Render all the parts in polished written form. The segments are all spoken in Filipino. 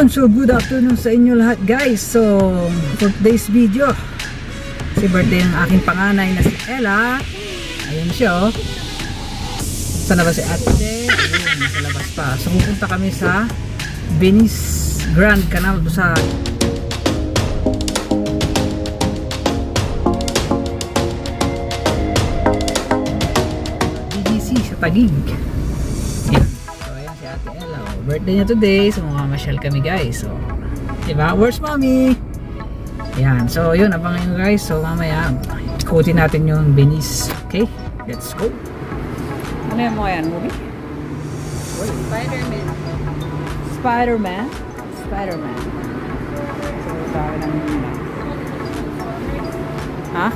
So good afternoon sa inyo lahat guys. So for today's video, si birthday ng aking panganay na si Ella. Ayun siya oh. Sa labas si ate. Ayun, sa labas pa. So pupunta kami sa Venice Grand Canal do sa DGC sa Taguig. Birthday niya today, so mamamasyal kami guys. So, diba? Where's mommy? Yan, so yun, abangan nyo guys. So mamaya, ikutin natin yung Venice. Okay, let's go. Ano yan mo yan, movie? Spider-Man. Spider-Man? Spider-Man. So sabi namin yun na. Ha?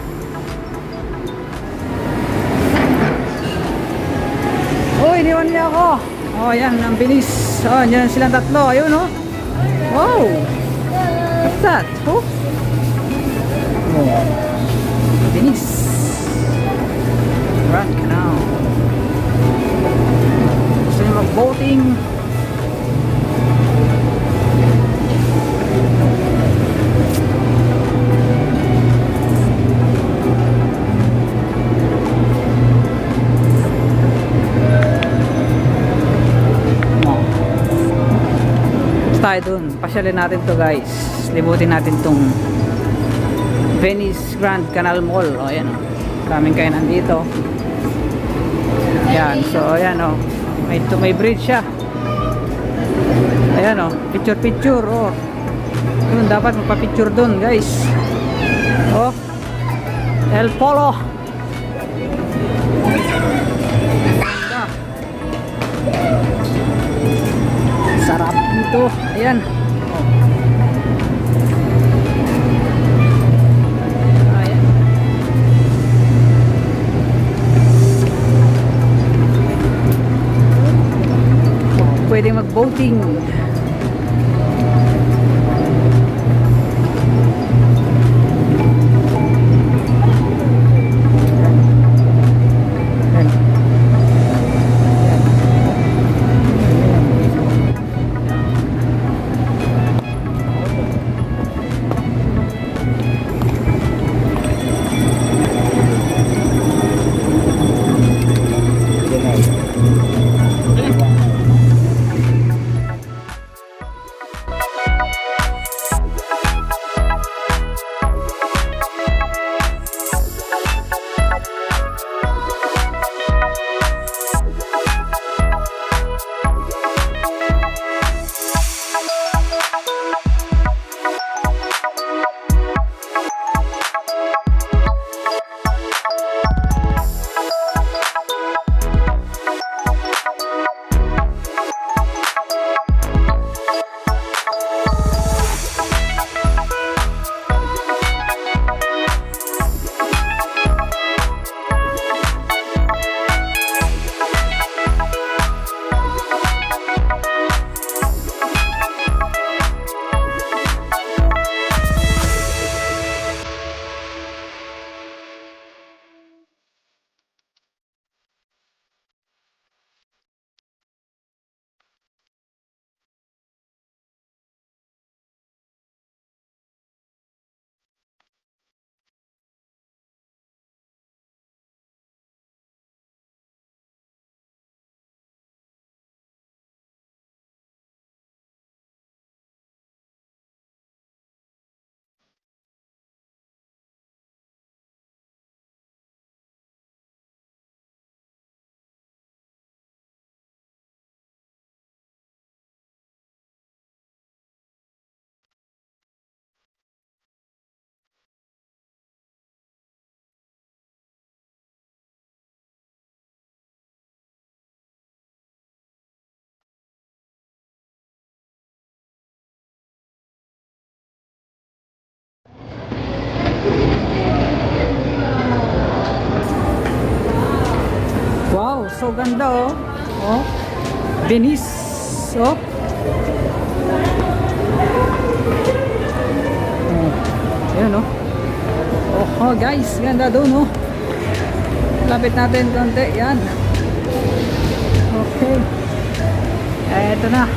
Oh, iniwan niya ako. Oh, yan, ang Venice. Oh, yan silang tatlo. Ayun, oh. Wow. What's that? Oh. Oh. Venice. Grand Canal. Gusto nyo mag-boating? Tayo dun, pasyalin natin to guys, libutin natin tong Venice Grand Canal Mall. O ayan o, daming kayo nandito. Ayan, so ayan o, may bridge siya. Ayan o, picture picture o. Yun, dapat magpa-picture dun guys. O, El Polo. Sarap dito. Ayan. Ayan. Pwede mag-boating. Wow, so ganda oh. Oh. Venice. Oh. Oh. Ayun oh. Oh, guys, ganda doon oh. Lapit natin konti, yan. Okay. Eto na.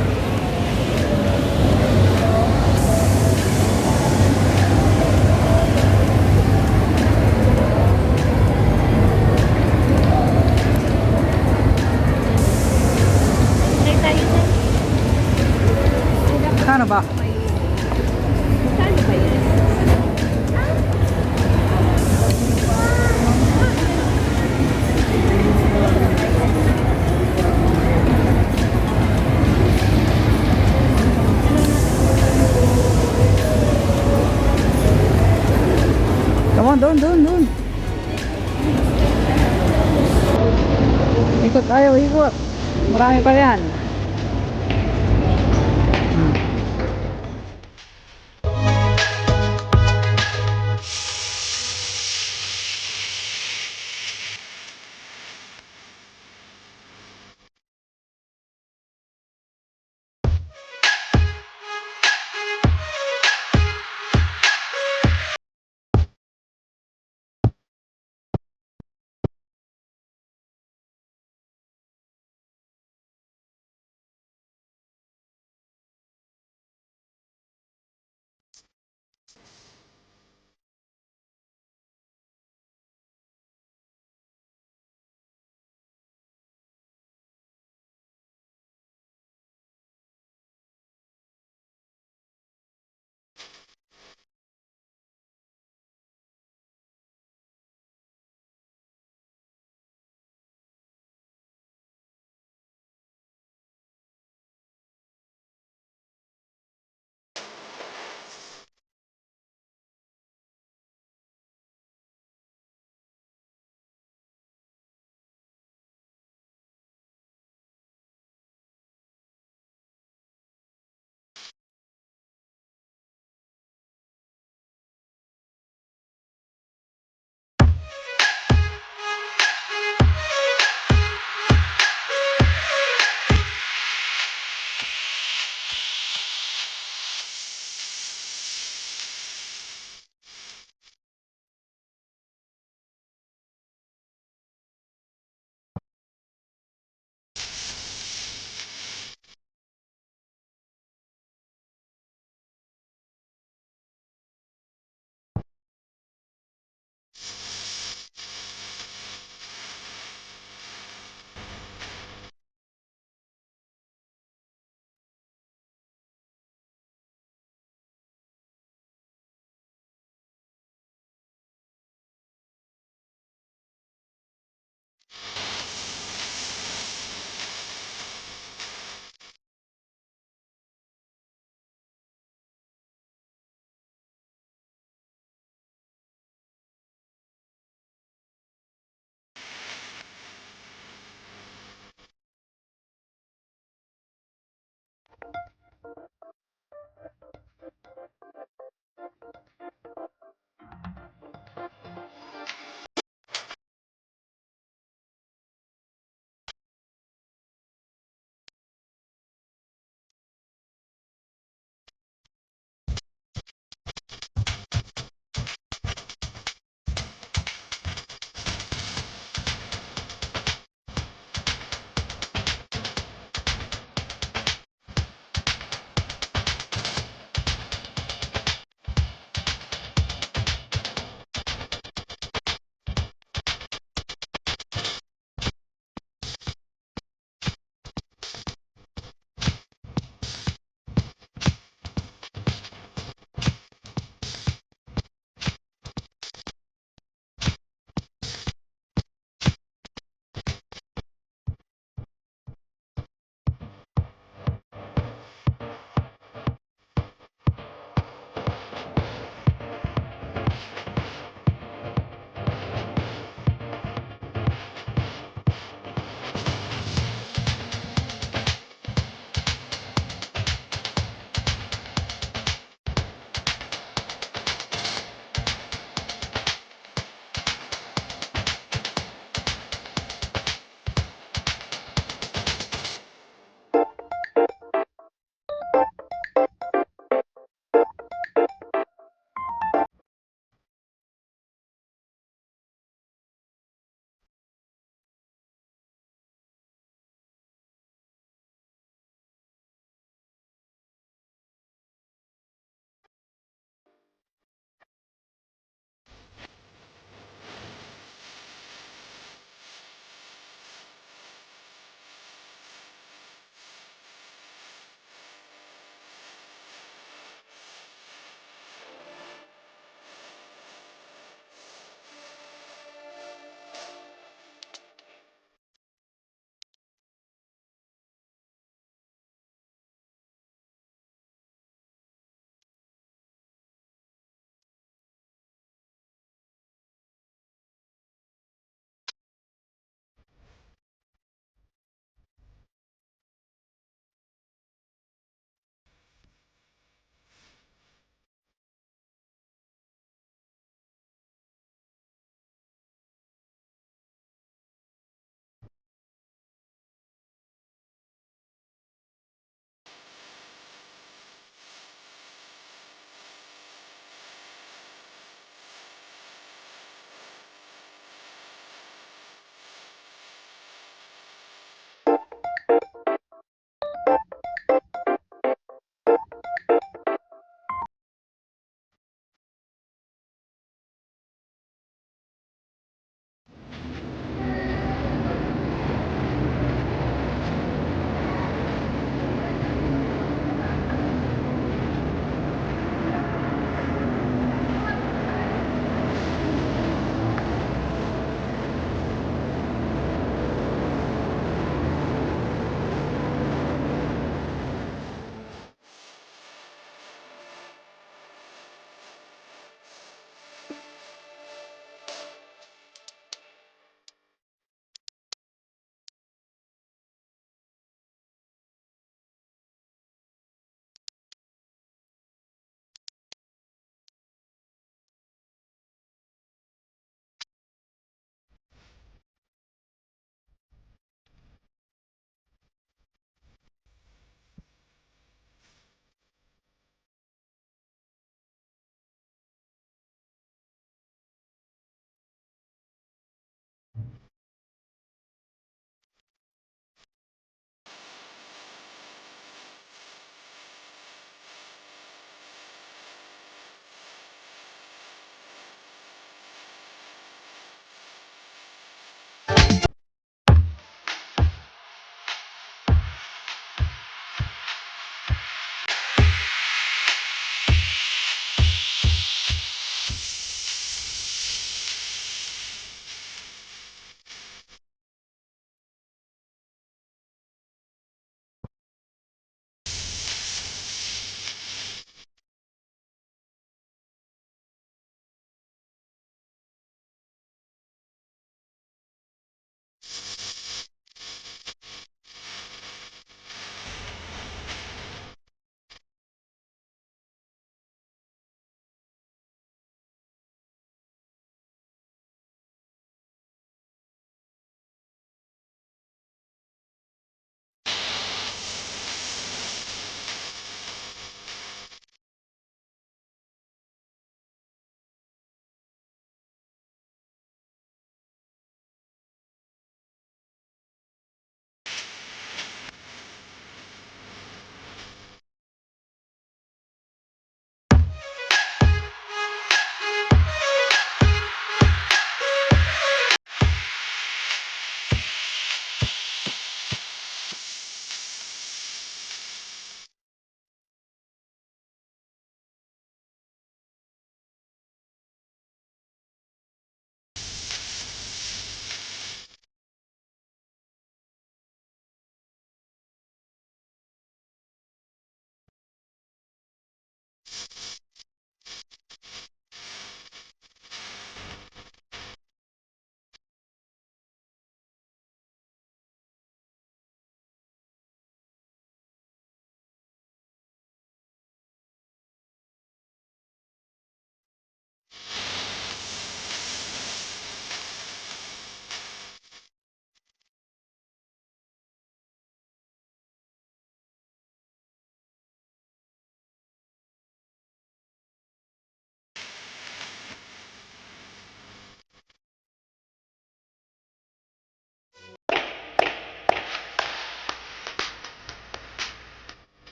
Magkano ba? Magkano ba yun? Come on, doon. Ikot tayo, ikot. Marami pa yan.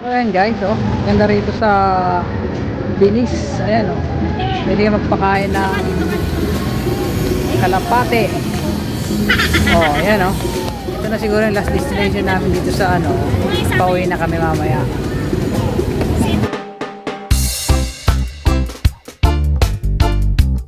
Ayan guys, oh. Ganda rito sa Bilis. Ayan, oh. Pwede ka magpakain ng kalapate. Oh, ayan, oh. Ito na siguro yung last destination namin dito sa ano. Pauwi na kami mamaya.